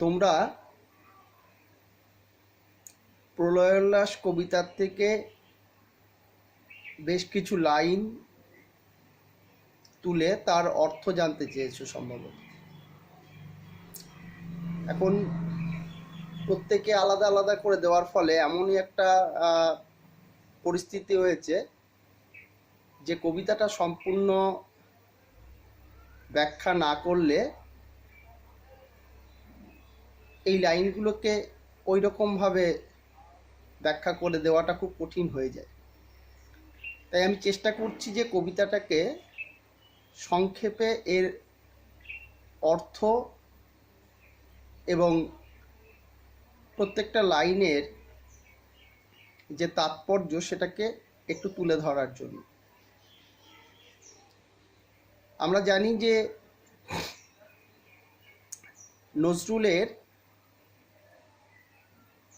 তোমরা প্রলয়োল্লাস কবিতার থেকে বেশ কিছু লাইন তুলে তার অর্থ জানতে চেয়েছো সম্ভবত। এখন প্রত্যেকে আলাদা আলাদা করে দেওয়ার ফলে এমনই একটা পরিস্থিতি হয়েছে যে কবিতাটা সম্পূর্ণ ব্যাখ্যা না করলে এই লাইনগুলোকে ওই রকমভাবে ব্যাখ্যা করে দেওয়াটা খুব কঠিন হয়ে যায়। তাই আমি চেষ্টা করছি যে কবিতাটাকে সংক্ষেপে এর অর্থ এবং প্রত্যেকটা লাইনের যে তাৎপর্য সেটাকে একটু তুলে ধরার জন্য। আমরা জানি যে নজরুলের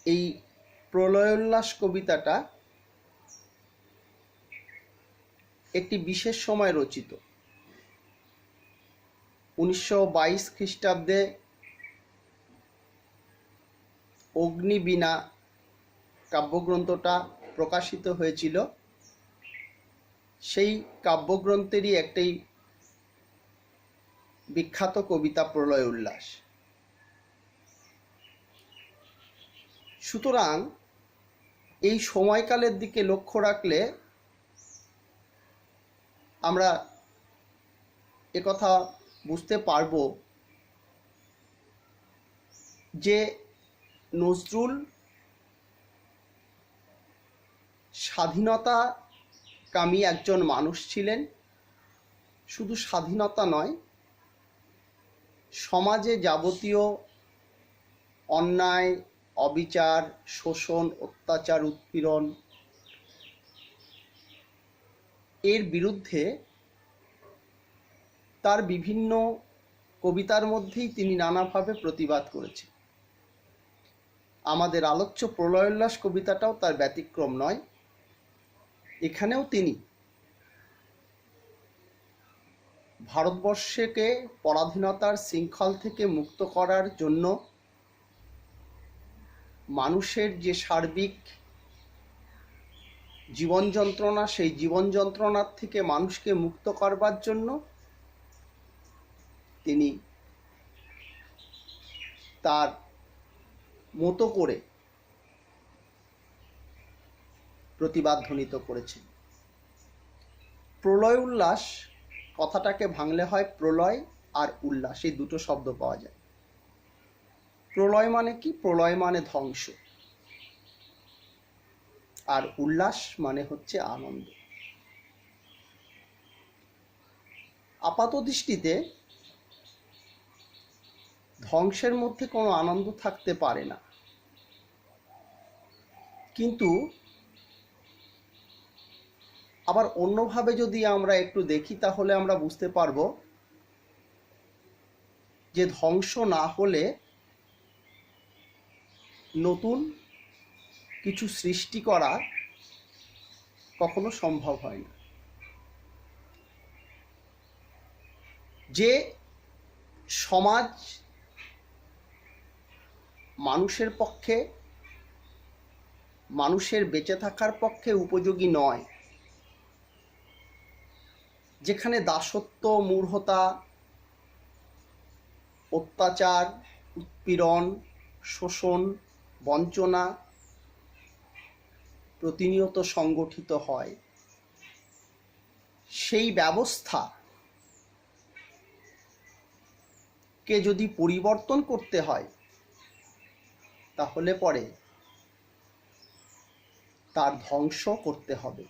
এই প্রলয়োল্লাস কবিতাটা একটি বিশেষ সময় রচিত। 1922 খ্রিস্টাব্দে অগ্নিবীণা কাব্যগ্রন্থটা প্রকাশিত হয়েছিল। সেই কাব্যগ্রন্থেরই একটি বিখ্যাত কবিতা প্রলয় উল্লাস। সুতরাং এই সময়কালের দিকে লক্ষ্য রাখলে আমরা একথা বুঝতে পারব যে নজরুল স্বাধীনতাকামী একজন মানুষ ছিলেন। শুধু স্বাধীনতা নয়, সমাজে যাবতীয় অন্যায়, অবিচার, শোষণ, অত্যাচার, উৎপীড়ন এর বিরুদ্ধে তার বিভিন্ন কবিতার মধ্যেই তিনি নানাভাবে প্রতিবাদ করেছেন। আমাদের আলোচ্য প্রলয়োল্লাস কবিতাটাও তার ব্যতিক্রম নয়। এখানেও তিনি ভারতবর্ষকে পরাধীনতার শৃঙ্খল থেকে মুক্ত করার জন্য মানুষের যে সার্বিক জীবন যন্ত্রণা, সেই জীবন যন্ত্রণার থেকে মানুষকে মুক্ত করবার জন্য তিনি তার মতো করে প্রতিবাদ ধ্বনিত করেছেন। প্রলয় উল্লাস কথাটাকে ভাঙলে হয় প্রলয় আর উল্লাস, এই দুটো শব্দ পাওয়া যায়। প্রলয় মানে কি? প্রলয় মানে ধ্বংস, আর উল্লাস মানে হচ্ছে আনন্দ। আপাত দৃষ্টিতে ধ্বংসের মধ্যে কোনো আনন্দ থাকতে পারে না, কিন্তু আবার অন্যভাবে যদি আমরা একটু দেখি তাহলে আমরা বুঝতে পারব যে ধ্বংস না হলে নতুন কিছু সৃষ্টি করা কখনো সম্ভব হয় না। যে সমাজ মানুষের পক্ষে, মানুষের বেঁচে থাকার পক্ষে উপযোগী নয়, যেখানে দাসত্ব, মূঢ়তা, অত্যাচার, উৎপীড়ন, শোষণ, বঞ্চনা প্রতিনিয়ত সংগঠিত হয়, সেই ব্যবস্থাকে যদি পরিবর্তন করতে হয় তাহলে পরে তার ধ্বংস করতে হবে।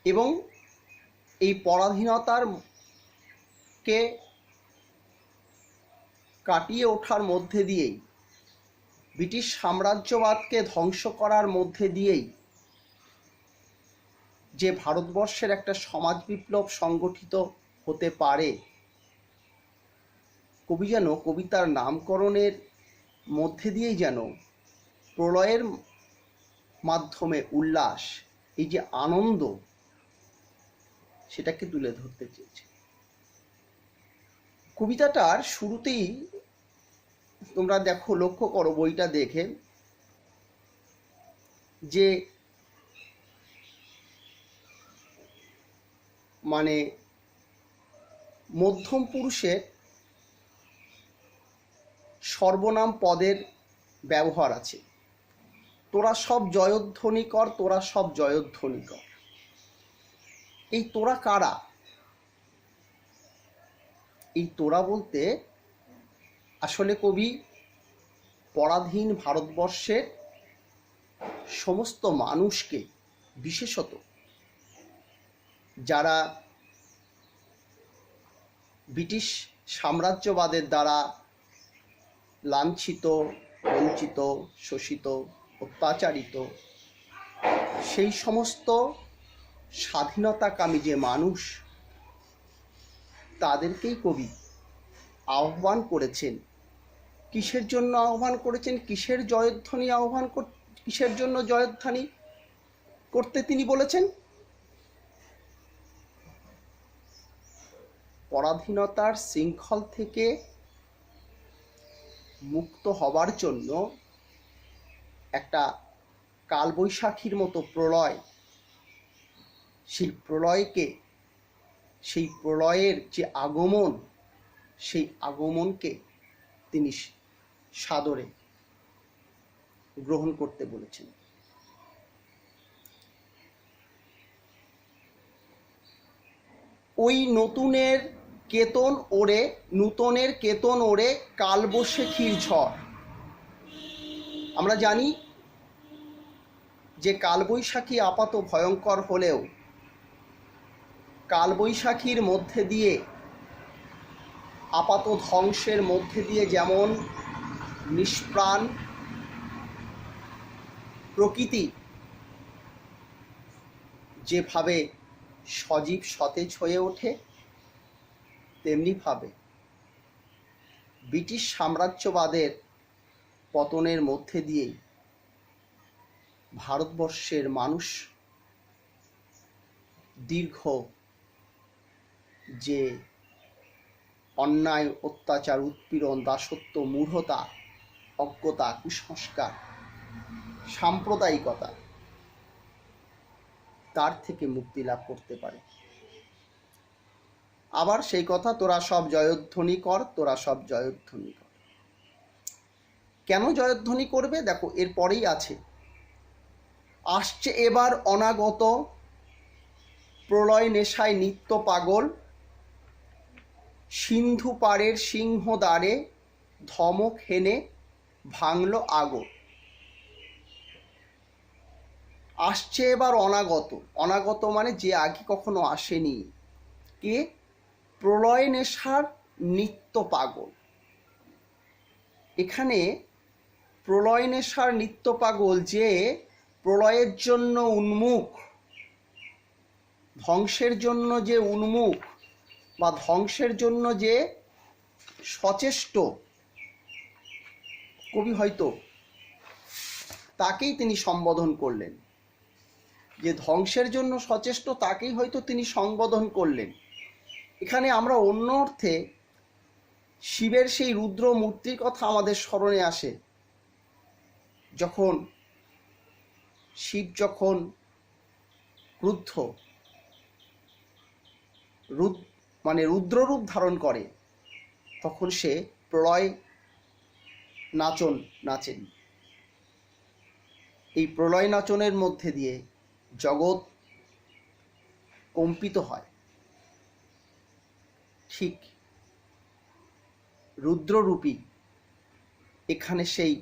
এবং এই পরাধীনতার কে কাটিয়ে ওঠার মধ্যে দিয়েই, ব্রিটিশ সাম্রাজ্যবাদকে ধ্বংস করার মধ্যে দিয়েই যে ভারতবর্ষের একটা সমাজ বিপ্লব সংগঠিত হতে পারে, কবি যেন কবিতার নামকরণের মধ্যে দিয়েই যেন প্রলয়ের মাধ্যমে উল্লাস, এই যে আনন্দ, সেটাকে তুলে ধরতে চেয়েছে। কবিতাটার শুরুতেই তোমরা দেখো, লক্ষ্য করো বইটা দেখে, যে মানে মধ্যম পুরুষের সর্বনাম পদের ব্যবহার আছে। তোরা সব জয়ধ্বনি কর, তোরা সব জয়ধ্বনি কর। এই তোরা কারা? এই তোরা বলতে আসলে কবি পরাধীন ভারতবর্ষের সমস্ত মানুষকে, বিশেষত যারা ব্রিটিশ সাম্রাজ্যবাদের দ্বারা লাঞ্ছিত, বঞ্চিত, শোষিত, অত্যাচারিত, সেই সমস্ত স্বাধীনতাকামী যে মানুষ, তাদেরকেই কবি আহ্বান করেছেন। কিসের জন্য আহ্বান করেছেন? কিসের জয়ধ্বনি কিসের জন্য জয়ধ্বনি করতে তিনি বলেছেন? পরাধীনতার শৃঙ্খল থেকে মুক্ত হবার জন্য একটা কালবৈশাখীর মতো প্রলয়, সেই প্রলয়কে, সেই প্রলয়ের যে আগমন, সেই আগমনকে তিনি সাদরে গ্রহণ করতে বলেছেন। ওই নতুনের কেতন ওড়ে, নূতনের কেতন ওড়ে কালবৈশাখীর ঝড়। আমরা জানি যে কালবৈশাখী আপাত ভয়ঙ্কর হলেও কালবৈশাখীর মধ্যে দিয়ে, আপাত ধ্বংসের মধ্যে দিয়ে যেমন নিষ্প্রাণ প্রকৃতি যেভাবে সজীব সতেজ হয়ে ওঠে, তেমনিভাবে ব্রিটিশ সাম্রাজ্যবাদের পতনের মধ্যে দিয়েই ভারতবর্ষের মানুষ দীর্ঘ যে অন্যায়, অত্যাচার, উৎপীড়ন, দাসত্ব, মূঢ়তা, অজ্ঞতা, কুসংস্কার, সাম্প্রদায়িকতা, তার থেকে মুক্তি লাভ করতে পারে। আবার সেই কথা, তোরা সব জয়ধ্বনি কর, তোরা সব জয়ধ্বনি কর। কেন জয়ধ্বনি করবে? দেখো, এরপরেই আছে, আসছে এবার অনাগত প্রলয় নেশায় নিত্য পাগল, সিন্ধু পাড়ের সিংহদ্বারে ধমক হেনে ভাঙল আগর। আসছে এবার অনাগত। অনাগত মানে যে আগে কখনো আসেনি। কে? প্রলয় নেশার নিত্য পাগল। এখানে প্রলয় নেশার নিত্য পাগল, যে প্রলয়ের জন্য উন্মুখ, ধ্বংসের জন্য যে উন্মুখ বা ধ্বংসের জন্য যে সচেষ্ট, কবি হয়তো তাকেই তিনি সম্বোধন করলেন। যে ধ্বংসের জন্য সচেষ্ট, তাকেই হয়তো তিনি সম্বোধন করলেন। এখানে আমরা অন্য অর্থে শিবের সেই রুদ্র মূর্তির কথা আমাদের স্মরণে আসে। যখন শিব যখন ক্রুদ্ধ, রুদ্ররূপ ধারণ করে, তখন সে প্রলয় নাচন নাচেন। এই প্রলয় নাচনের মধ্যে দিয়ে জগৎ কম্পিত হয়। ঠিক রুদ্ররূপী এখানে সেই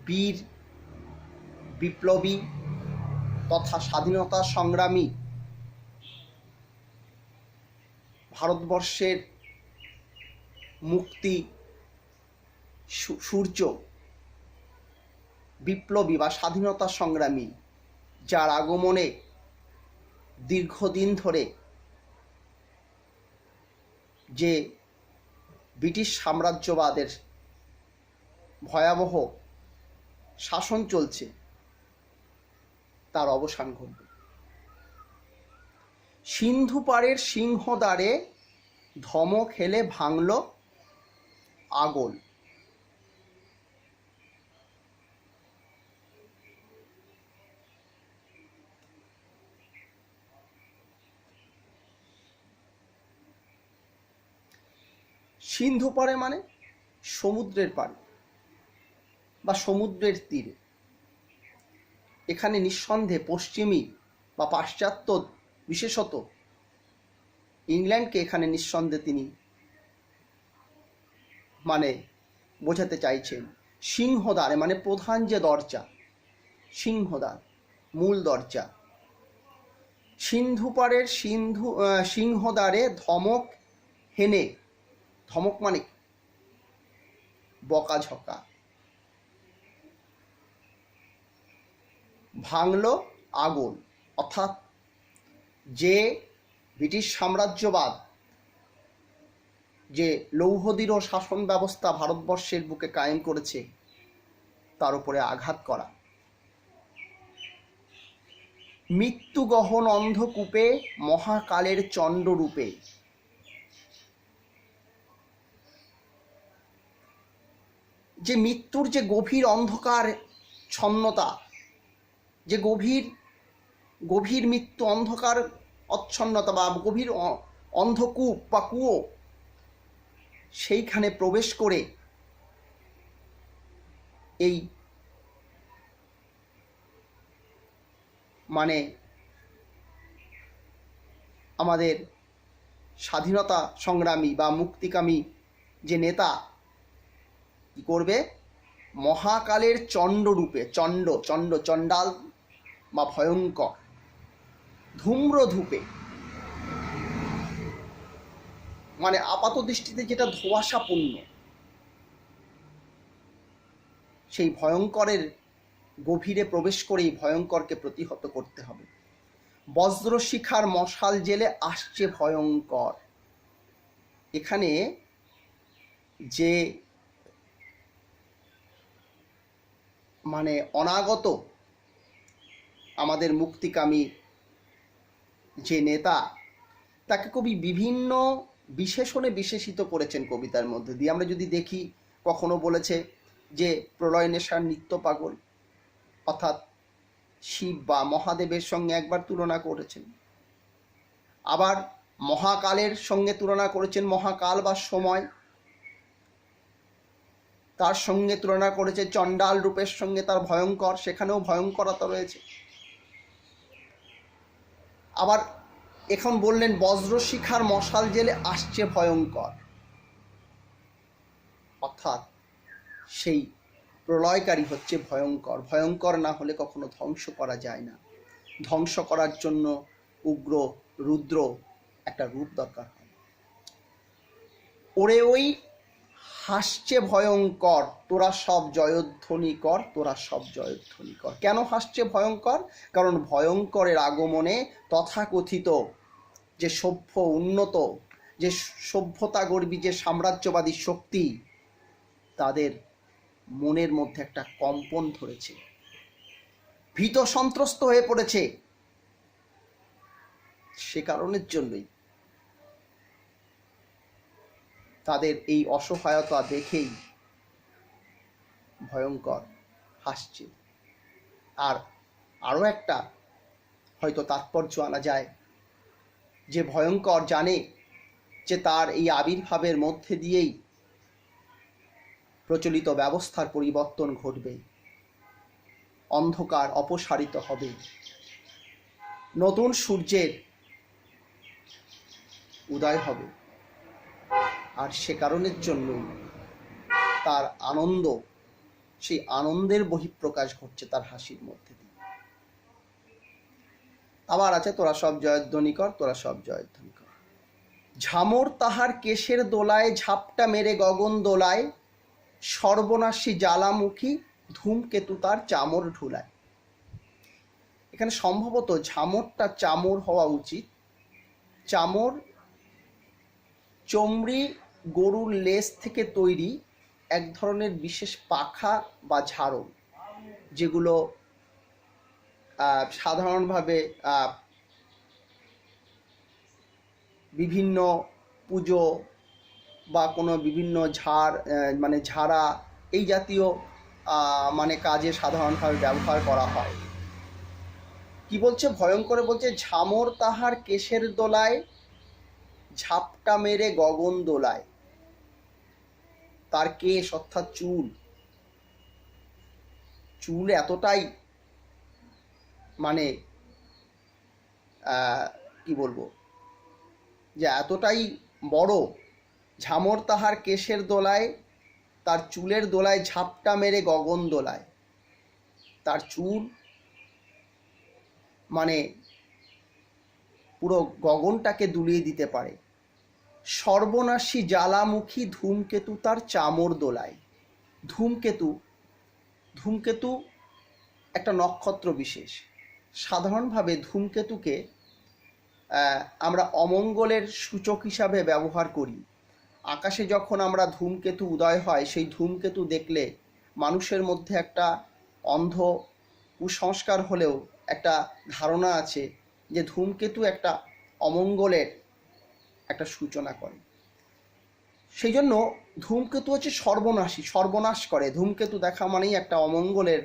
বীর বিপ্লবী তথা স্বাধীনতা সংগ্রামী ভারতবর্ষের মুক্তি সূর্য, বিপ্লবী বা স্বাধীনতা সংগ্রামী, যার আগমনে দীর্ঘদিন ধরে যে ব্রিটিশ সাম্রাজ্যবাদের ভয়াবহ শাসন চলছে, তার অবসান ঘটবে। সিন্ধু পাড়ের সিংহদ্বারে ধমক হেলে ভাঙল আগল। সিন্ধু পারে মানে সমুদ্রের পাড়ে বা সমুদ্রের তীরে। এখানে নিঃসন্দেহে পশ্চিমী বা পাশ্চাত্য, বিশেষত ইংল্যান্ডকে এখানে নিঃসন্দেহে তিনি মানে বোঝাতে চাইছেন। সিংহদ্বারে মানে প্রধান যে দরজা, সিংহদ্বার, মূল দরজা। সিন্ধু পাড়ের সিংহদ্বারে ধমক হেনে, ধমক মানে বকাঝকা, ভাঙল আগল, অর্থাৎ যে ব্রিটিশ সাম্রাজ্যবাদ, যে লৌহদৃঢ় শাসন ব্যবস্থা ভারতবর্ষের বুকে কায়েম করেছে, তার উপরে আঘাত করা। মৃত্যু গহন অন্ধকূপে মহাকালের চণ্ডরূপে। যে মৃত্যুর যে গভীর অন্ধকার ছন্নতা, যে গভীর মৃত্যু, অন্ধকার অচ্ছন্নতা বা গভীর অন্ধকূপ বা কুয়ো, সেইখানে প্রবেশ করে এই মানে আমাদের স্বাধীনতা সংগ্রামী বা মুক্তিকামী যে নেতা কি করবে, মহাকালের চণ্ডরূপে, চণ্ডাল বা ভয়ঙ্কর, ধূম্রধূপে মানে আপাত দৃষ্টিতে যেটা ধোঁয়াশাপূর্ণ, সেই ভয়ঙ্করের গভীরে প্রবেশ করেই ভয়ঙ্করকে প্রতিহত করতে হবে। বজ্রশিখার মশাল জেলে আসছে ভয়ঙ্কর। এখানে যে মানে অনাগত আমাদের মুক্তিকামী যে নেতা, তাকে কবি বিভিন্ন বিশেষণে বিশেষিত করেছেন কবিতার মধ্যে দিয়ে। আমরা যদি দেখি, কখনো বলেছে যে প্রলয় নেশার নিত্য পাগল, অর্থাৎ শিব বা মহাদেবের সঙ্গে একবার তুলনা করেছেন। আবার মহাকালের সঙ্গে তুলনা করেছেন, মহাকাল বা সময়, তার সঙ্গে তুলনা করেছে চণ্ডাল রূপের সঙ্গে তার ভয়ঙ্কর, সেখানেও ভয়ঙ্করতা রয়েছে। আবার এখন বললেন বজ্রশিখার মশাল জেলে আসছে ভয়ঙ্কর, অর্থাৎ সেই প্রলয়কারী হচ্ছে ভয়ঙ্কর। ভয়ঙ্কর না হলে কখনো ধ্বংস করা যায় না। ধ্বংস করার জন্য উগ্র রুদ্র একটা রূপ দরকার হয়। ওরে ওই হাসছে ভয়ঙ্কর, তোরা সব জয়ধ্বনি কর, তোরা সব জয়ধ্বনি কর। কেন হাসছে ভয়ঙ্কর? কারণ ভয়ঙ্করের আগমনে তথাকথিত যে সভ্য উন্নত, যে সভ্যতাগর্বী, যে সাম্রাজ্যবাদী শক্তি, তাদের মনের মধ্যে একটা কম্পন ধরেছে, ভীত সন্ত্রস্ত হয়ে পড়েছে। সে কারণের জন্যই তাদের এই অসহায়তা দেখেই ভয়ঙ্কর হাসছে। আর আরও একটা হয়তো তাৎপর্য আনা যায়, যে ভয়ঙ্কর জানে যে তার এই আবির্ভাবের মধ্যে দিয়েই প্রচলিত ব্যবস্থার পরিবর্তন ঘটবে, অন্ধকার অপসারিত হবে, নতুন সূর্যের উদয় হবে। আর সে কারণের জন্যই তার আনন্দ, সেই আনন্দের বহিঃপ্রকাশ ঘটছে তার হাসির মধ্যে দিয়ে। আবার আছে তোরা সব জয়ধ্বনি কর, তোরা সব জয়ধ্বনি কর। ঝামর তাহার কেশের দোলায় ঝাপটা মেরে গগন দোলায়, সর্বনাশী জ্বালামুখী ধূমকেতু তার চামর ঢুলায়। এখানে সম্ভবত ঝামরটা চামর হওয়া উচিত। চামর চমড়ি গরুর লেজ থেকে তৈরি এক ধরনের বিশেষ পাখা বা ঝাড়ু, যেগুলো সাধারণভাবে বিভিন্ন পুজো বা কোনো বিভিন্ন মানে ঝাড়া এই জাতীয় মানে কাজে সাধারণভাবে ব্যবহার করা হয়। কি বলছে ভয়ঙ্কর, বলছে ঝামর তাহার কেশের দোলায় ঝাপটা মেরে গগন দোলায়। তার কেশ অর্থাৎ চুল, চুল এতটাই মানে কি বলবো, যে এতটাই বড়, ঝামর তাহার কেশের দোলায়, তার চুলের দোলায় ঝাপটা মেরে গগন দোলায়। তার চুল মানে পুরো গগনটাকে দুলিয়ে দিতে পারে। সর্বনাশী জ্বালামুখী ধূমকেতু তার চামর দোলায়। ধূমকেতু, ধূমকেতু একটা নক্ষত্র বিশেষ। সাধারণভাবে ধূমকেতুকে আমরা অমঙ্গলের সূচক হিসাবে ব্যবহার করি। আকাশে যখন আমরা ধূমকেতু উদয় হয়, সেই ধূমকেতু দেখলে মানুষের মধ্যে একটা অন্ধ কুসংস্কার হলেও একটা ধারণা আছে যে ধূমকেতু একটা অমঙ্গলের একটা সূচনা করে। সেই জন্য ধূমকেতু হচ্ছে সর্বনাশী, সর্বনাশ করে। ধূমকেতু দেখা মানেই একটা অমঙ্গলের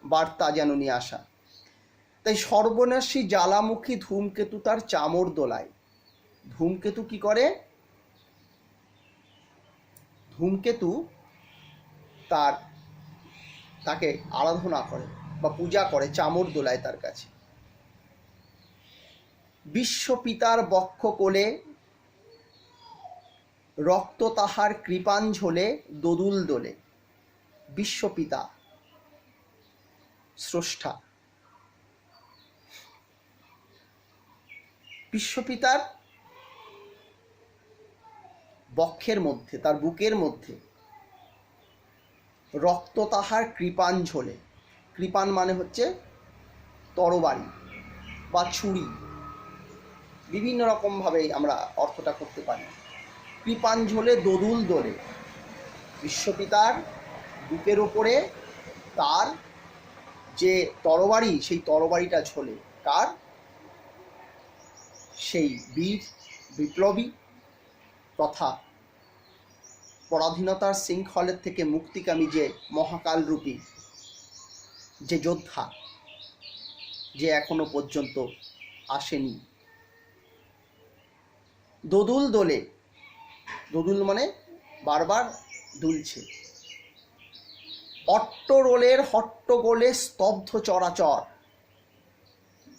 বার্তা যেন নিয়ে আসা। তাই সর্বনাশী জ্বালামুখী ধূমকেতু তার চামর দোলায়। ধূমকেতু কি করে? ধূমকেতু তাকে আরাধনা করে বা পূজা করে, চামর দোলায় তার কাছে। বিশ্বপিতার বক্ষ কোলে রক্ত তাহার কৃপাঞ্ঝলে দোদুল দোলে। বিশ্বপিতা স্রষ্টা, বিশ্বপিতার বক্ষের মধ্যে, তার বুকের মধ্যে রক্ত তাহার কৃপাঞ্ঝলে। কৃপান মানে হচ্ছে তরবারি বা ছুরি, বিভিন্ন রকমভাবে আমরা অর্থটা করতে পারি। কৃপাঞ্ঝলে দোদুল দোলে। বিশ্বপিতার বুকের ওপরে তার যে তরবারি, সেই তরবারিটা ঝোলে। কার? সেই বীর বিপ্লবী তথা পরাধীনতার শৃঙ্খলের থেকে মুক্তিকামী যে মহাকালরূপী যে যোদ্ধা, যে এখনো পর্যন্ত আসেনি। দোদুল দোলে, দোদুল মানে বারবার দুলছে। অট্টরোলের হট্টগোলে স্তব্ধ চরাচর।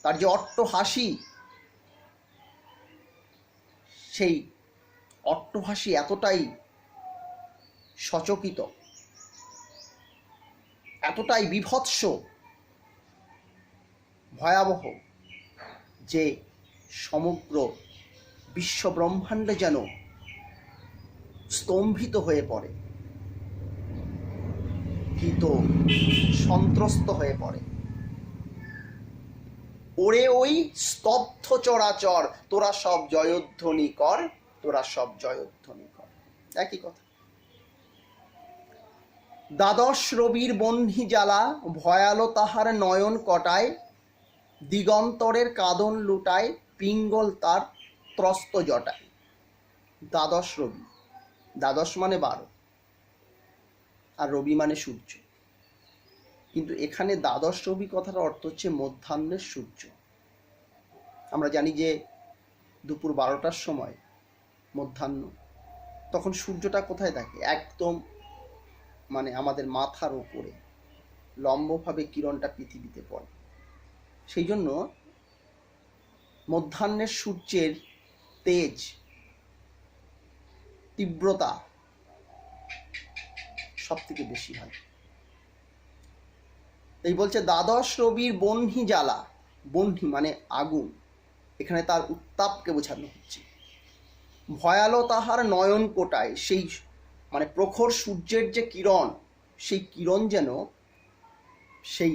তার যে অট্ট হাসি, সেই অট্টহাসি এতটাই সচকিত, এতটাই বীভৎস, ভয়াবহ, যে সমগ্র বিশ্বব্রহ্মাণ্ড যেন স্তম্ভিত হয়ে পড়ে, ভীত সন্ত্রস্ত হয়ে পড়ে। ওরে ওই স্তব্ধ চরাচর, তোরা সব জয়ধ্বনি কর, তোরা সব জয়ধ্বনি কর। একই কথা। দ্বাদশ রবির বহ্নি জ্বালা ভয়ালো তাহার নয়ন কটায়, দিগন্তরের কাঁদন লুটায় পিঙ্গল তার ত্রস্ত জটায়। দ্বাদশ রবি, দ্বাদশ মানে 12 আর রবি মানে সূর্য। কিন্তু এখানে দ্বাদশ রবি কথার অর্থ হচ্ছে মধ্যাহ্নের সূর্য। আমরা জানি যে দুপুর 12টার সময় মধ্যাহ্ন, তখন সূর্যটা কোথায় থাকে? একদম মানে আমাদের মাথার উপরে লম্বভাবে কিরণটা পৃথিবীতে পড়ে। সেই জন্য মধ্যাহ্নের সূর্যের তেজ, তীব্রতা সব থেকে বেশি হয়। এই বলছে দ্বাদশ রবির বহ্নি জ্বালা। বহ্নি মানে আগুন, এখানে তার উত্তাপকে বোঝানো হচ্ছে। ভয়ালো তাহার নয়ন কোটায়, সেই মানে প্রখর সূর্যের যে কিরণ, সেই কিরণ যেন সেই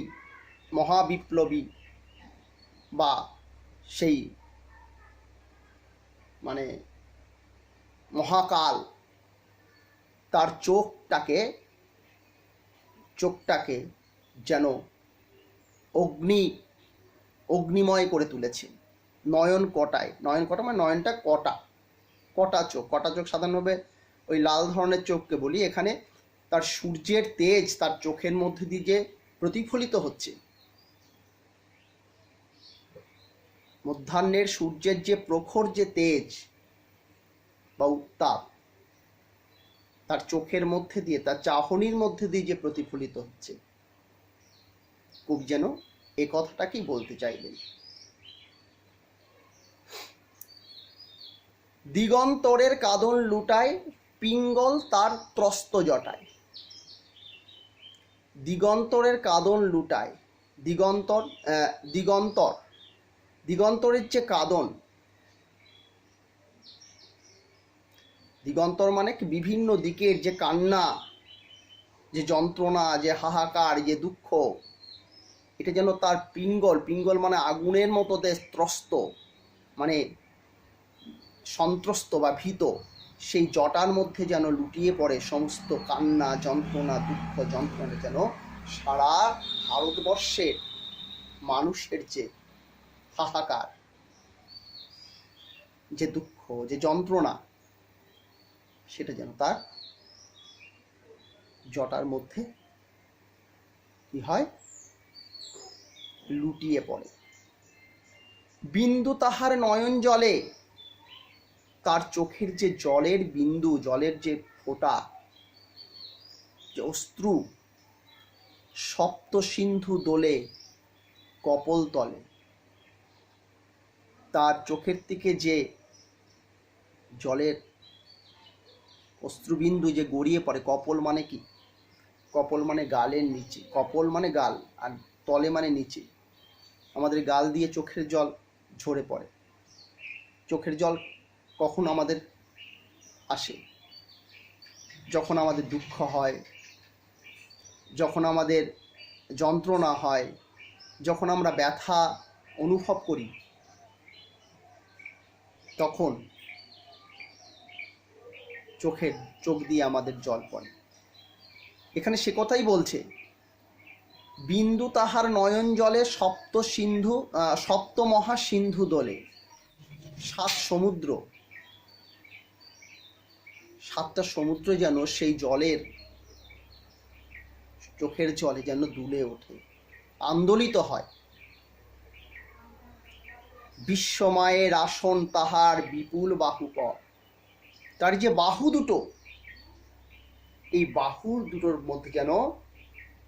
মহাবিপ্লবী বা সেই মানে মহাকাল, তার চোখটাকে যেন অগ্নিময় করে তুলেছে। নয়ন কটায়, নয়ন কটা মানে নয়নটা কটা, কটা চোখ, কটা চোখ সাধারণভাবে ওই লাল ধরনের চোখকে বলি। এখানে তার সূর্যের তেজ তার চোখের মধ্যে দিয়ে যে প্রতিফলিত হচ্ছে, মধ্যাহ্নের সূর্যের যে প্রখর যে তেজ বা উত্তাপ তার চোখের মধ্যে দিয়ে, তার চাহনির মধ্যে দিয়ে যে প্রতিফলিত হচ্ছে, খুব যেন এ কথাটাকেই বলতে চাইলেন। দিগন্তরের কাঁদন লুটায় পিঙ্গল তার ত্রস্ত জটায়। দিগন্তরের কাঁদন লুটায়, দিগন্তরের যে কাঁদন, দিগন্তর মানে কি বিভিন্ন দিকের যে কান্না, যে যন্ত্রণা, যে হাহাকার, যে দুঃখ, এটা যেন তার পিঙ্গল মানে আগুনের মতো ত্রস্ত, মানে সন্ত্রস্ত বা ভীত, সেই জটার মধ্যে যেন লুটিয়ে পড়ে সমস্ত কান্না, যন্ত্রণা, দুঃখ, যন্ত্রণা, যেন সারা ভারতবর্ষের মানুষের যে হাহাকার, যে দুঃখ, যে যন্ত্রণা, সেটা যেন তার জটার মধ্যে কি হয়, লুটিয়ে পড়ে। বিন্দু তাহার নয়ন জলে, তার চোখের যে জলের বিন্দু, জলের যে ফোঁটা, যে অশ্রু, সপ্ত সিন্ধু দোলে কপল তলে। তার চোখের থেকে যে জলের অশ্রুবিন্দু যে গড়িয়ে পড়ে, কপল মানে কি? কপল মানে গালের নিচে, কপল মানে গাল, আর তলে মানে নিচে। আমাদের গাল দিয়ে চোখের জল ঝরে পড়ে। চোখের জল কখন আমাদের আসে? যখন আমাদের দুঃখ হয়, যখন আমাদের যন্ত্রণা হয়, যখন আমরা ব্যথা অনুভব করি, তখন চোখ দিয়ে আমাদের জল পড়ে। এখানে সে কথাই বলছে, বিন্দু তাহার নয়ন জলে সপ্ত মহা সিন্ধু দোলে। 7 সমুদ্র, 7টা সমুদ্র যেন সেই জলের, চোখের জলে যেন দুলে ওঠে, আন্দোলিত হয়। বিশ্বমায়ের আসন তাহার বিপুল বাহুপর। তার যে বাহু দুটো, এই বাহু দুটোর মধ্যে যেন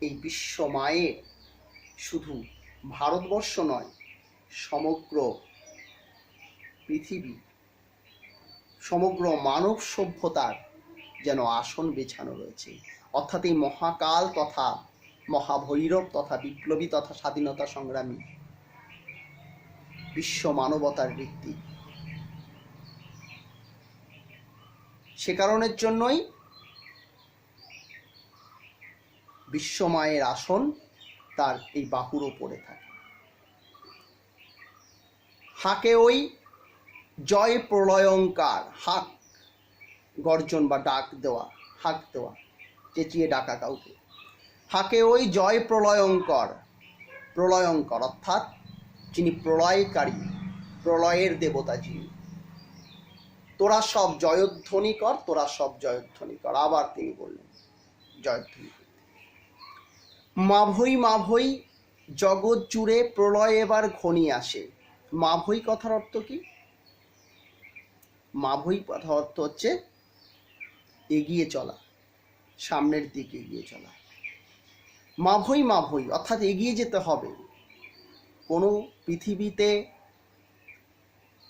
এই বিশ্বমায়ের, শুধু ভারতবর্ষ নয়, সমগ্র পৃথিবী, সমগ্র মানব সভ্যতার যেন আসন বেছানো রয়েছে। অর্থাৎ এই মহাকাল তথা মহাভৈরব তথা বিপ্লবী তথা স্বাধীনতা সংগ্রামী বিশ্ব মানবতার ভিত্তি, সে কারণের জন্যই বিশ্বমায়ের আসন তার এই বাহুর ওপরে থাকে। হাকে ওই জয় প্রলয়ঙ্কার, হাক গর্জন বা ডাক দেওয়া, হাক দেওয়া, চেঁচিয়ে ডাকা কাউকে। হাকে ওই জয় প্রলয়ঙ্কর, প্রলয়ঙ্কর অর্থাৎ যিনি প্রলয়কারী, প্রলয়ের দেবতা যিনি। তোরা সব জয়ধ্বনি কর, তোরা সব জয়ধ্বনি কর। আবার তিনি বললেন জয়ধ্বনি। মাভৈ মাভৈ জগৎ জুড়ে প্রলয় এবার ঘনিয়ে আসে। মাভৈ কথার অর্থ কি? মাভৈ কথার অর্থ হচ্ছে এগিয়ে চলা, সামনের দিকে এগিয়ে চলা। মাভৈ মাভৈ অর্থাৎ এগিয়ে যেতে হবে। কোনো পৃথিবীতে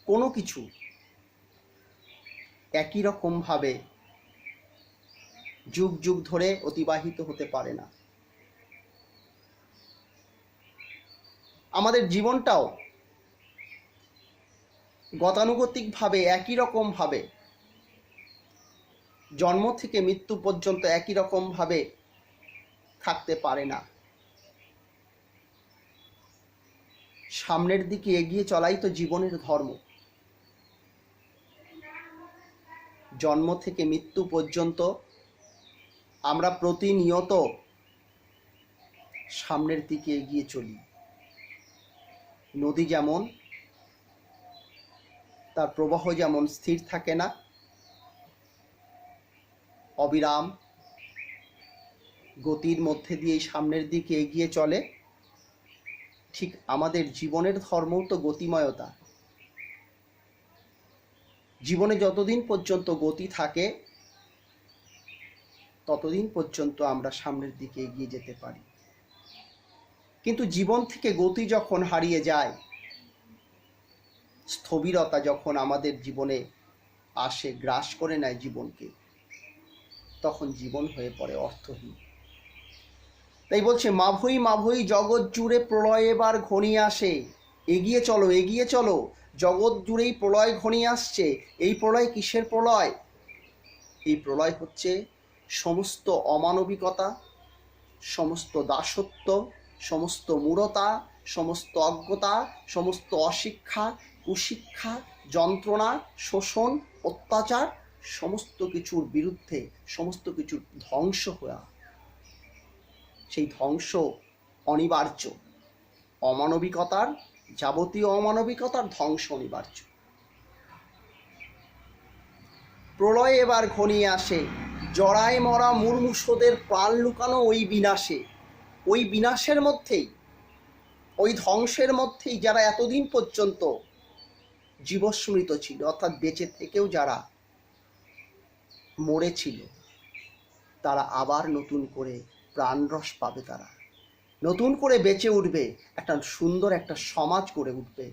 কোনো কিছু একই রকমভাবে যুগ যুগ ধরে অতিবাহিত হতে পারে না। আমাদের জীবনটাও গতানুগতিকভাবে একই রকমভাবে, জন্ম থেকে মৃত্যু পর্যন্ত একই রকমভাবে থাকতে পারে না। সামনের দিকে এগিয়ে চলাই তো জীবনের ধর্ম। জন্ম থেকে মৃত্যু পর্যন্ত আমরা প্রতিনিয়ত সামনের দিকে এগিয়ে চলি। নদী যেমন তার প্রবাহ যেমন স্থির থাকে না, অবিরাম গতির মধ্যে দিয়েই সামনের দিকে এগিয়ে চলে, ঠিক আমাদের জীবনের ধর্মও তো গতিময়তা। জীবনে যতদিন পর্যন্ত গতি থাকে ততদিন পর্যন্ত আমরা সামনের দিকে এগিয়ে যেতে পারি। কিন্তু জীবন থেকে গতি যখন হারিয়ে যায়, স্থবিরতা যখন আমাদের জীবনে আসে, গ্রাস করে নেয় জীবনকে, তখন জীবন হয়ে পড়ে অর্থহীন। তাই বলছে মাভৈ মাভৈ জগৎ জুড়ে প্রলয় এবার ঘনিয়ে আসে। এগিয়ে চলো, এগিয়ে চলো, জগৎ জুড়েই প্রলয় ঘনিয়ে আসছে। এই প্রলয় কিসের প্রলয়? এই প্রলয় হচ্ছে সমস্ত অমানবিকতা, সমস্ত দাসত্ব, সমস্ত মূঢ়তা, সমস্ত অজ্ঞতা, সমস্ত অশিক্ষা, কুশিক্ষা, যন্ত্রণা, শোষণ, অত্যাচার, সমস্ত কিছুর বিরুদ্ধে, সমস্ত কিছুর ধ্বংস হওয়া। সেই ধ্বংস অনিবার্য। অমানবিকতার, যাবতীয় অমানবিকতার ধ্বংস অনিবার্য। প্রলয় এবার ঘনিয়ে আসে, জড়ায় মরা মুর্মুষদের প্রাণ লুকানো ওই বিনাশে। ওই বিনাশের মধ্যেই, ওই ধ্বংসের মধ্যেই যারা এতদিন পর্যন্ত জীবস্মৃত ছিল, অর্থাৎ বেঁচে থেকেও যারা মরেছিল, তারা আবার নতুন করে প্রাণরস পাবে। তারা নতুন করে বেঁচে উঠবে, একটা সুন্দর একটা সমাজ গড়ে উঠবে,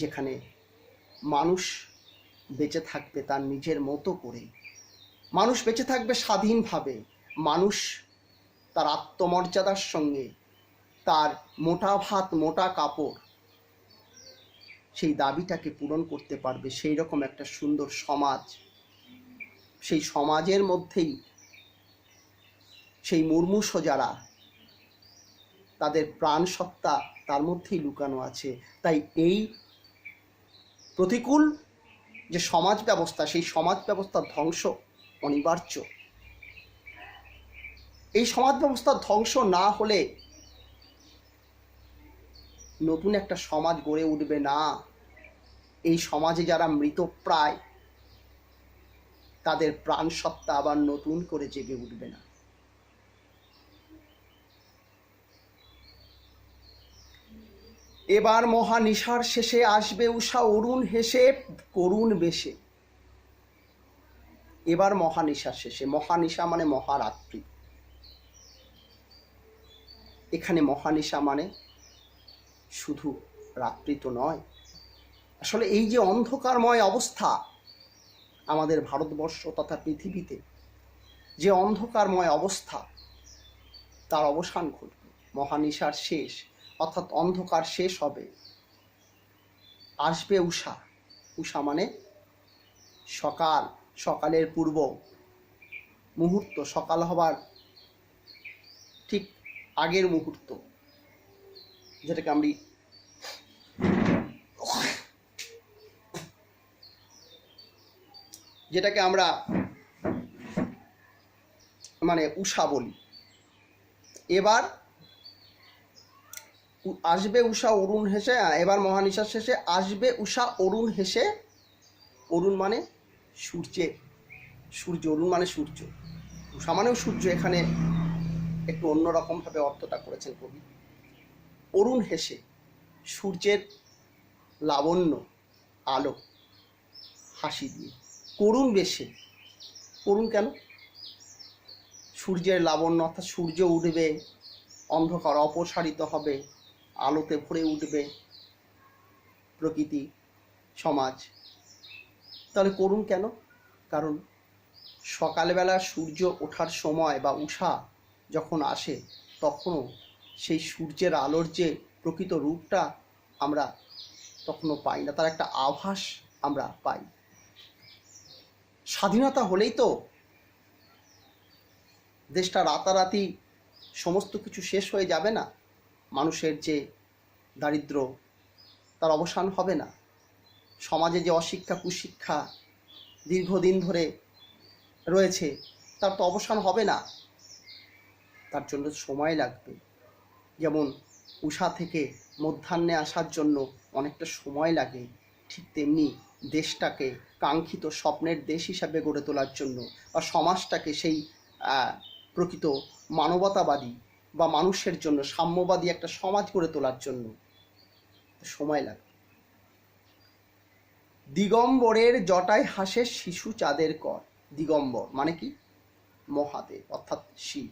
যেখানে মানুষ বেঁচে থাকবে তার নিজের মতো করে, মানুষ বেঁচে থাকবে স্বাধীনভাবে, মানুষ তার আত্মমর্যাদার সঙ্গে, তার মোটা ভাত মোটা কাপড়, সেই দাবিটাকে পূরণ করতে পারবে। সেই রকম একটা সুন্দর সমাজ, সেই সমাজের মধ্যেই সেই মুর্মুষ যারা, তাদের প্রাণ সত্তা তার মধ্যেই লুকানো আছে। তাই এই প্রতিকূল যে সমাজ ব্যবস্থা, সেই সমাজ ব্যবস্থার ধ্বংস অনিবার্য। এই সমাজ ব্যবস্থার ধ্বংস না হলে নতুন একটা সমাজ গড়ে উঠবে না। এই সমাজে যারা মৃতপ্রায়, তাদের প্রাণ সত্তা আবার নতুন করে জেগে উঠবে না। এবার মহানিশার শেষে আসবে উষা অরুণ হেসে করুণ বেশে। এবার মহানিশার শেষে, মহানিশা মানে মহারাত্রি। এখানে মহানিশা মানে শুধু রাত্রি তো নয়, আসলে এই যে অন্ধকারময় অবস্থা আমাদের ভারতবর্ষ তথা পৃথিবীতে, যে অন্ধকারময় অবস্থা, তার অবসান ঘটবে। মহানিশার শেষ, অর্থাৎ অন্ধকার শেষ হবে, আসবে উষা। উষা মানে সকাল, সকালের পূর্ব মুহূর্ত, সকাল হবার ঠিক আগের মুহূর্ত, যেটাকে আমরা মানে উষা বলি। এবার আসবে উষা অরুণ হেসে, এবার মহানিশার শেষে আসবে উষা অরুণ হেসে। অরুণ মানে সূর্যের, সূর্য, অরুণ মানে সূর্য, উষা মানেও সূর্য। এখানে একটু অন্যরকমভাবে অর্থটা করেছেন কবি। অরুণ হেসে, সূর্যের লাবণ্য, আলো, হাসি দিয়ে। করুণ বেশে, করুণ কেন? সূর্যের লাবণ্য, অর্থাৎ সূর্য উঠবে, অন্ধকার অপসারিত হবে, আলোতে ভরে উঠবে প্রকৃতি, সমাজ। তাহলে করুণ কেন? কারণ সকালবেলা সূর্য ওঠার সময় বা উষা যখন আসে, তখনও সেই সূর্যের আলোর যে প্রকৃত রূপটা আমরা তখনও পাই না, তার একটা আভাস আমরা পাই। স্বাধীনতা হলেই তো দেশটা রাতারাতি সমস্ত কিছু শেষ হয়ে যাবে না। মানুষের যে দারিদ্র, তার অবসান হবে না। সমাজে যে অশিক্ষা কুশিক্ষা দীর্ঘদিন ধরে রয়েছে, তার তো অবসান হবে না। তার জন্য সময় লাগবে। যেমন উষা থেকে মধ্যাহ্নে আসার জন্য অনেকটা সময় লাগে, ঠিক তেমনি দেশটাকে কাঙ্ক্ষিত স্বপ্নের দেশ হিসাবে গড়ে তোলার জন্য বা সমাজটাকে সেই প্রকৃত মানবতাবাদী বা মানুষের জন্য সাম্যবাদী একটা সমাজ গড়ে তোলার জন্য সময় লাগবে। দিগম্বরের জটায় হাসে শিশু চাঁদের কর। দিগম্বর মানে কি? মহাদেব অর্থাৎ শিব।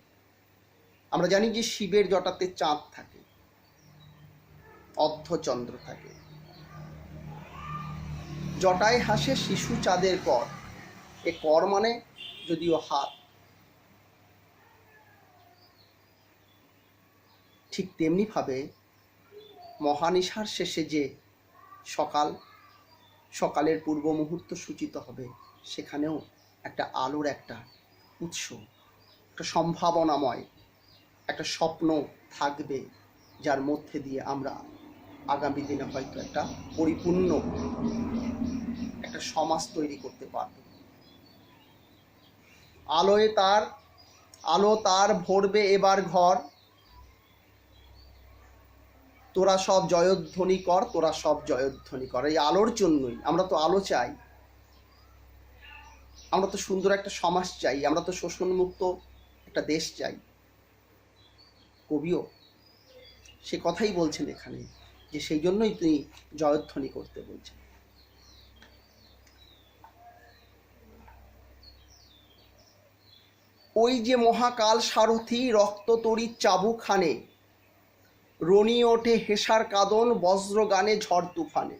আমরা জানি যে শিবের জটাতে চাঁদ থাকে, অর্ধচন্দ্র থাকে। জটায় হাসে শিশু চাঁদের কর। এ কর মানে যদিও হাত। ঠিক তেমনি ভাবে মহানিশার শেষে যে সকালের পূর্ব মুহূর্ত সূচিত হবে, সেখানেও একটা আলোর একটা উৎস, একটা সম্ভাবনাময় একটা স্বপ্ন থাকবে, যার মধ্যে দিয়ে আমরা আগামী দিনে হয়তো একটা পরিপূর্ণ একটা সমাজ তৈরি করতে পারব। আলো তার ভরবে এবার ঘর, তোরা সব জয়ধ্বনি কর, তোরা সব জয়ধ্বনি কর। এই আলোর জন্যই আমরা তো আলো চাই, আমরা তো সুন্দর একটা সমাজ চাই, আমরা তো শোষণমুক্ত একটা দেশ চাই। কবিও সে কথাই বলছেন এখানে, যে সেই জন্যই তিনি জয়ধ্বনি করতে বলছেন। ওই যে মহাকাল সারথি রক্ত তড়িৎ চাবুখানে, রনি ওঠে হেসার কাদন বজ্র গানে ঝড় তুফানে।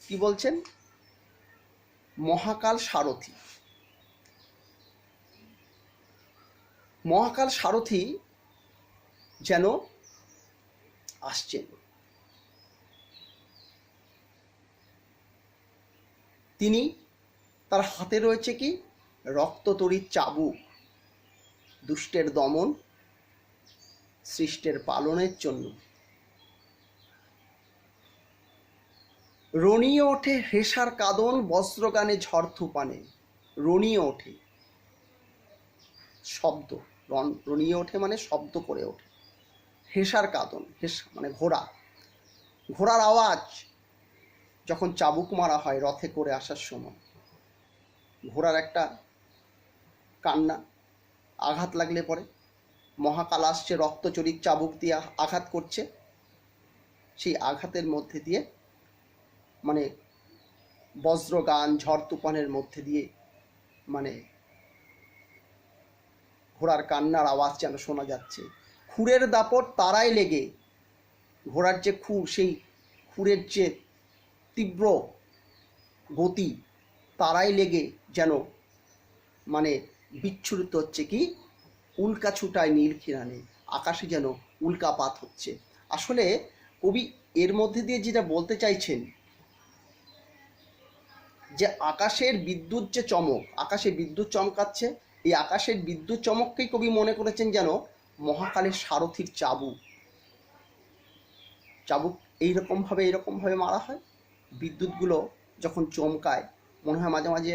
কি বলছেন? মহাকাল সারথি, মহাকাল সারথি যেন আসছেন। তিনি, তার হাতে রয়েছে কি? রক্ত তড়িৎ চাবুক, দুষ্টের দমন, সৃষ্টের পালনের জন্য। রনিয়ে ওঠে হেসার কাদন বজ্রগানে ঝড় তুফানে। রনিয়ে ওঠে শব্দ, রনিয়ে ওঠে মানে শব্দ করে ওঠে। হেসার কাদন, হেসা মানে ঘোড়া, ঘোড়ার আওয়াজ যখন চাবুক মারা হয় রথে করে আসার সময়, ঘোড়ার একটা কান্না, আঘাত লাগলে পরে মহাকাল আসছে রক্তচরিত চাবুক দিয়ে আঘাত করছে, সেই আঘাতের মধ্যে দিয়ে মানে বজ্রগান ঝড় তুফানের মধ্যে দিয়ে মানে ঘোড়ার কান্নার আওয়াজ যেন শোনা যাচ্ছে। খুরের দাপট তারাই লেগে, ঘোড়ার যে খুর, সেই খুরের যে তীব্র গতি, তারাই লেগে যেন মানে বিচ্ছুরিত হচ্ছে কি? উল্কা ছুটায় নীল খিরানে, আকাশে যেন উল্কাপাত হচ্ছে। আসলে কবি এর মধ্যে দিয়ে যেটা বলতে চাইছেন, যে আকাশের বিদ্যুৎ যে চমক, আকাশে বিদ্যুৎ চমকাচ্ছে, এই আকাশের বিদ্যুৎ চমককেই কবি মনে করেছেন যেন মহাকালের সারথির চাবুক। চাবুক এইরকমভাবে মারা হয়, বিদ্যুৎগুলো যখন চমকায় মনে হয় মাঝে মাঝে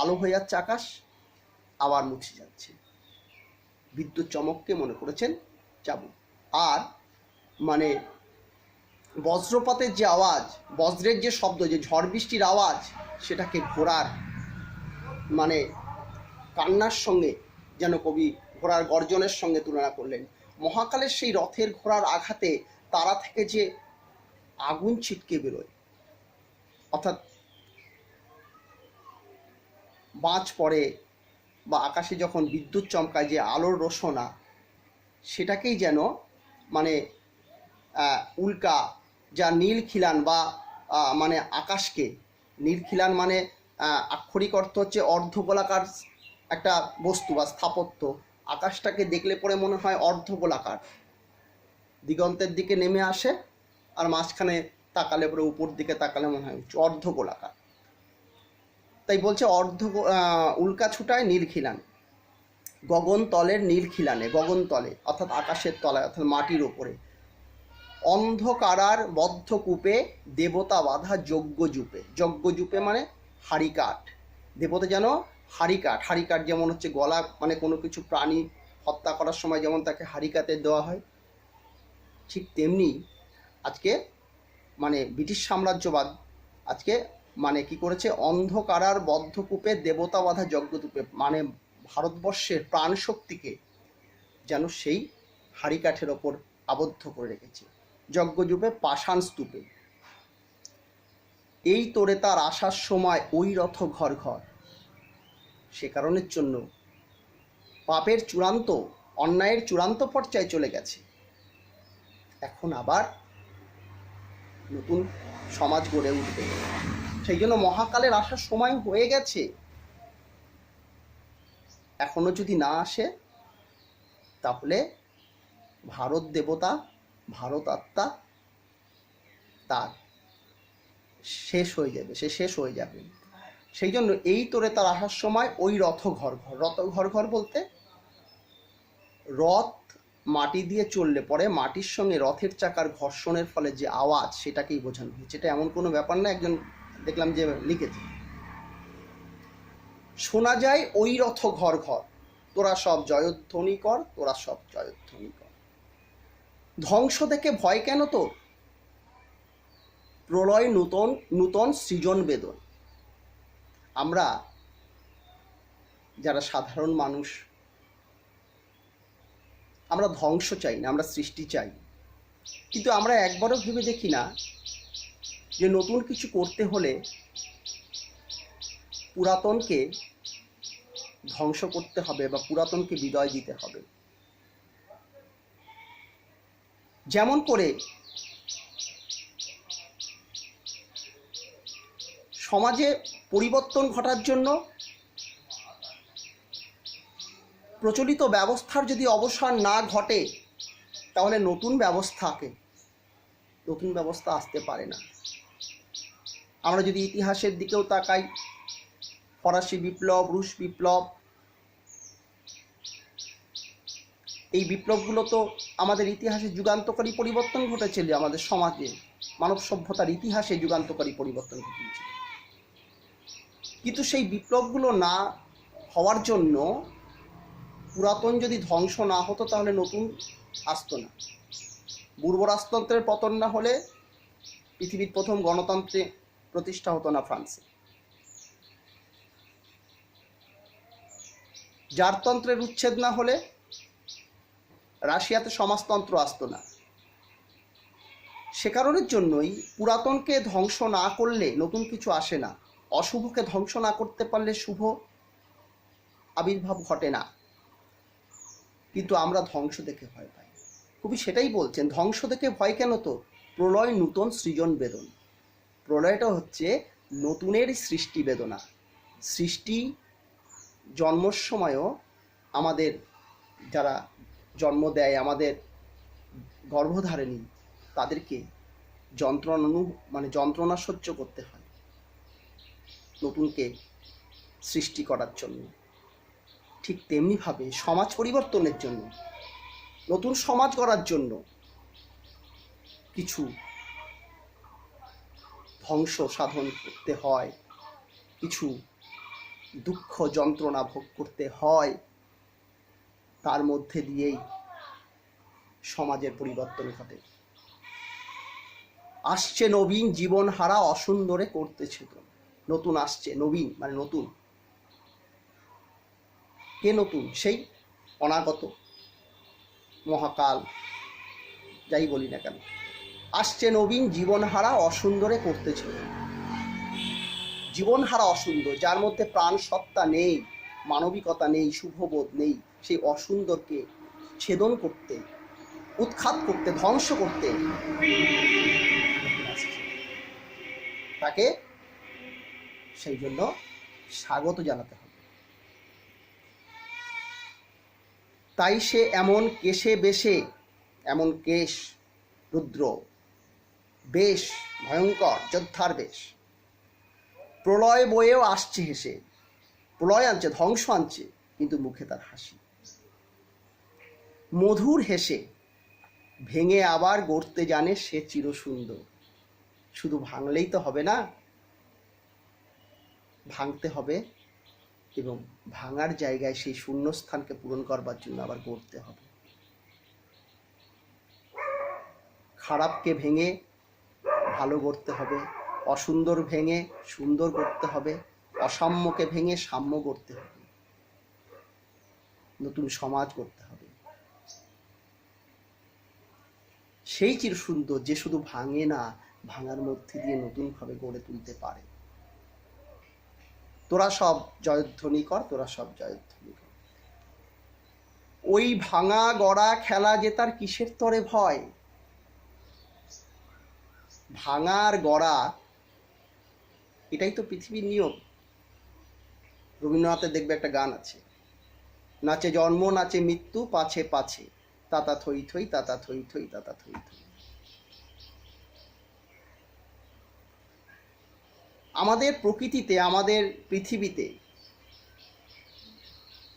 আলো হয়ে যাচ্ছে আকাশ, আবার মুছে যাচ্ছে। বিদ্যুৎ চমককে মনে করেছেন চাবুক। আর মানে বজ্রপাতের যে আওয়াজ, বজ্রের যে শব্দ, যে ঝড় বৃষ্টির আওয়াজ, সেটাকে ঘোড়ার মানে কান্নার সঙ্গে যেন কবি ঘোড়ার গর্জনের সঙ্গে তুলনা করলেন। মহাকালের সেই রথের ঘোড়ার আঘাতে তারা থেকে যে আগুন ছিটকে বেরোয়, অর্থাৎ বাজ পড়ে বা আকাশে যখন বিদ্যুৎ চমকায় যে আলোর রোশনা, সেটাকেই যেন মানে উল্কা, যা নীল খিলান বা মানে আকাশকে, নীল খিলান মানে আক্ষরিক অর্থ হচ্ছে অর্ধগোলাকার একটা বস্তু বা স্থাপত্য। আকাশটাকে দেখলে পরে মনে হয় অর্ধগোলাকার, দিগন্তের দিকে নেমে আসে, আর মাঝখানে তাকালে পরে উপর দিকে তাকালে মনে হয় অর্ধগোলাকার। তাই বলছে উল্কা ছুটায় নীল খিলান, গগন তলের নীল খিলানে, গগন তলে অর্থাৎ আকাশের তলায় অর্থাৎ মাটির ওপরে। অন্ধকারার বদ্ধ কূপে দেবতা বাধা যজ্ঞজূপে। যজ্ঞজূপে মানে হাড়িকাঠ, দেবতা যেন হাড়িকাঠ। হাড়িকাঠ যেমন হচ্ছে গলা, মানে কোনো কিছু প্রাণী হত্যা করার সময় যেমন তাকে হাড়িকাঠে দেওয়া হয়, ঠিক তেমনি আজকে মানে ব্রিটিশ সাম্রাজ্যবাদ আজকে মানে কি করেছে, অন্ধকারার বদ্ধকূপে দেবতা বাধা যজ্ঞকূপে, মানে ভারতবর্ষের প্রাণ শক্তিকে যেন সেই হাড়ি কাঠের ওপর আবদ্ধ করে রেখেছে, যজ্ঞযুপে পাষাণ স্তূপে। এই তোরে তার আসার সময় ওই রথ ঘর ঘর। সে কারণের জন্য পাপের চূড়ান্ত, অন্যায়ের চূড়ান্ত পর্যায়ে চলে গেছে। এখন আবার নতুন সমাজ গড়ে উঠবে, সেই জন্য মহাকালের আসার সময় হয়ে গেছে। এখনো যদি না আসে তাহলে ভারত দেবতা, ভারত আত্মা তার শেষ হয়ে যাবে, সে শেষ হয়ে যাবে। সেই জন্য এই তোরে তার আসার সময় ওই রথ ঘর ঘর। রথ ঘর ঘর বলতে রথ মাটি দিয়ে চললে পরে মাটির সঙ্গে রথের চাকার ঘর্ষণের ফলে যে আওয়াজ, সেটাকেই বোঝানো হয়েছে। এটা এমন কোনো ব্যাপার না, একজন দেখলাম যে লিখেছে, শোনা যায় ওই রথ ঘর ঘর, তোরা সব জয়ধ্বনি কর, তোরা সব জয়ধ্বনি কর। ধ্বংস দেখে ভয় কেন তোর? প্রলয় নূতন নূতন সৃজন বেদন। আমরা যারা সাধারণ মানুষ, আমরা ধ্বংস চাই না, আমরা সৃষ্টি চাই। কিন্তু আমরা একবারও ভেবে দেখি না যে নতুন কিছু করতে হলে পুরাতনকে ধ্বংস করতে হবে বা পুরাতনকে বিদায় দিতে হবে। যেমন করে সমাজে পরিবর্তন ঘটার জন্য প্রচলিত ব্যবস্থার যদি অবসান না ঘটে, তাহলে নতুন ব্যবস্থা আসতে পারে না। আমরা যদি ইতিহাসের দিকেও তাকাই, ফরাসি বিপ্লব, রুশ বিপ্লব, এই বিপ্লবগুলো তো আমাদের ইতিহাসে যুগান্তকারী পরিবর্তন ঘটেছিল, আমাদের সমাজে মানব সভ্যতার ইতিহাসে যুগান্তকারী পরিবর্তন ঘটেছিল। কিন্তু সেই বিপ্লবগুলো না হওয়ার জন্য, পুরাতন যদি ধ্বংস না হতো তাহলে নতুন আসতো না। পূর্ব রাজতন্ত্রের পতন না হলে পৃথিবীর প্রথম গণতন্ত্রে প্রতিষ্ঠা হতো না ফ্রান্সে। জারতন্ত্রের উচ্ছেদ না হলে রাশিয়াতে সমাজতন্ত্র আসতো না। সে কারণের জন্যই পুরাতনকে ধ্বংস না করলে নতুন কিছু আসে না, অশুভকে ধ্বংস না করতে পারলে শুভ আবির্ভাব ঘটে না। কিন্তু আমরা ধ্বংস দেখে ভয় পাই। কবি সেটাই বলছেন, ধ্বংস দেখে ভয় কেন তো? প্রলয় নূতন সৃজন বেদন। প্রলয়টা হচ্ছে নতুনের সৃষ্টি বেদনা। সৃষ্টি জন্মর সময়ও আমাদের যারা জন্ম দেয়, আমাদের গর্ভধারিণী, তাদেরকে যন্ত্রণা সহ্য করতে হয় নতুনকে সৃষ্টি করার জন্য। ঠিক তেমনিভাবে সমাজ পরিবর্তনের জন্য, নতুন সমাজ গড়ার জন্য কিছু ধ্বংস সাধন করতে হয়, কিছু দুঃখ যন্ত্রণা ভোগ করতে হয়। তার মধ্যে দিয়েই সমাজের পরিবর্তন ঘটে। আসছে নবীন জীবন হারা অসুন্দরে করতেছে তো। নতুন আসছে, নবীন মানে নতুন। কে নতুন? সেই অনাগত মহাকাল, যাই বলি না কেন। আসছে নবীন জীবন হারা অসুন্দরে করতেছে। জীবন হারা অসুন্দর, যার মধ্যে প্রাণ সত্তা নেই, মানবিকতা নেই, শুভবোধ নেই, সেই অসুন্দরকে ছেদন করতে, উৎখাত করতে, ধ্বংস করতে তাকে সেই জন্য স্বাগত জানাতে হবে। তাই সে এমন কেশে বেশে, এমন কেশ রুদ্র, বেশ ভয়ঙ্কর যোদ্ধার বেশ। প্রলয় বয়েও আসছে হেসে। প্রলয় আনছে, ধ্বংস আনছে, কিন্তু মুখে তার হাসি। মধুর হেসে ভেঙে আবার গড়তে জানে সে চিরসুন্দর। শুধু ভাঙলেই তো হবে না, ভাঙতে হবে এবং ভাঙার জায়গায় সেই শূন্যস্থানকে পূরণ করবার জন্য আবার গড়তে হবে। খারাপকে ভেঙে ভালো গড়তে হবে, অসুন্দর ভেঙে সুন্দর করতে হবে, অসাম্যকে ভেঙে সাম্য করতে হবে, নতুন সমাজ করতে হবে। সেই চির সুন্দর যে শুধু ভাঙে না, ভাঙার মধ্যে দিয়ে নতুনভাবে গড়ে তুলতে পারে। তোরা সব জয়ধ্বনি কর, তোরা সব জয়ধ্বনি কর। ওই ভাঙা গড়া খেলা জেতার কিসের তরে ভয়? ভাঙার গড়া এটাই তো পৃথিবীর নিয়ম। রবীন্দ্রনাথের দেখবে একটা গান আছে, নাচে জন্ম নাচে মৃত্যু পাছে পাছে, তাতা থই থই তাতা থই থই তাতা থই থই। আমাদের প্রকৃতিতে, আমাদের পৃথিবীতে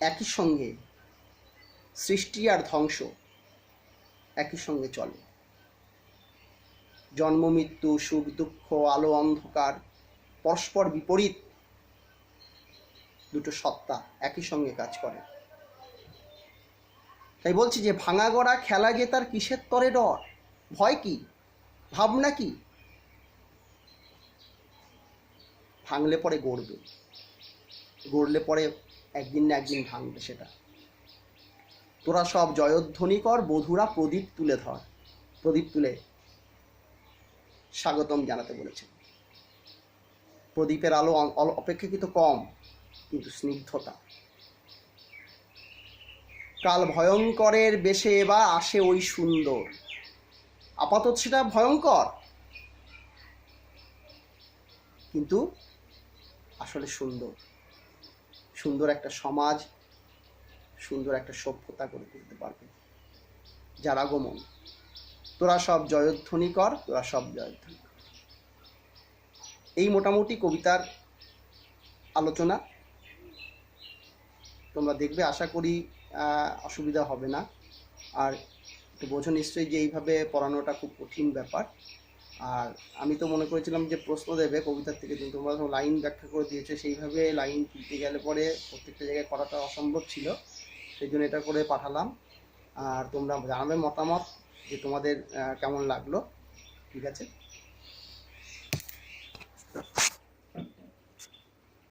একই সঙ্গে সৃষ্টি আর ধ্বংস একই সঙ্গে চলে। জন্ম মৃত্যু, সুখ দুঃখ, আলো অন্ধকার, পরস্পর বিপরীত দুটো সত্তা একই সঙ্গে কাজ করে। তাই বলছি যে ভাঙা গড়া খেলা জেতার কিসের তরে ডর? ভয় কি? ভাবনা কি? ভাঙলে পরে গড়বে, গড়লে পরে একদিন না একদিন ভাঙবে সেটা। তোরা সব জয়ধ্বনি কর, বধূরা প্রদীপ তুলে ধর। প্রদীপ তুলে স্বাগতম জানাতে বলেছেন। প্রদীপের আলো অপেক্ষাকৃত কম, কিন্তু স্নিগ্ধতা। কাল ভয়ঙ্করের বেশে এবার আসে ওই সুন্দর। আপাতত সেটা ভয়ঙ্কর, কিন্তু আসলে সুন্দর। সুন্দর একটা সমাজ, সুন্দর একটা সভ্যতা গড়ে তুলতে পারবে যার আগমন। তোরা সব জয়ধ্বনি কর, তোরা সব জয়ধ্বনি কর। এই মোটামুটি কবিতার আলোচনা। তোমরা দেখবে, আশা করি অসুবিধা হবে না। আর একটু বোঝো নিশ্চয়ই যে এইভাবে পড়ানোটা খুব কঠিন ব্যাপার। আর আমি তো মনে করেছিলাম যে প্রশ্ন দেবে কবিতার থেকে, কিন্তু তোমরা লাইন ব্যাখ্যা করে দিয়েছে, সেইভাবে লাইন তুলতে গেলে পরে প্রত্যেকটা জায়গায় করাটা অসম্ভব ছিল। সেই জন্য এটা করে পাঠালাম। আর তোমরা জানাবে মতামত যে তোমাদের কেমন লাগলো। ঠিক আছে।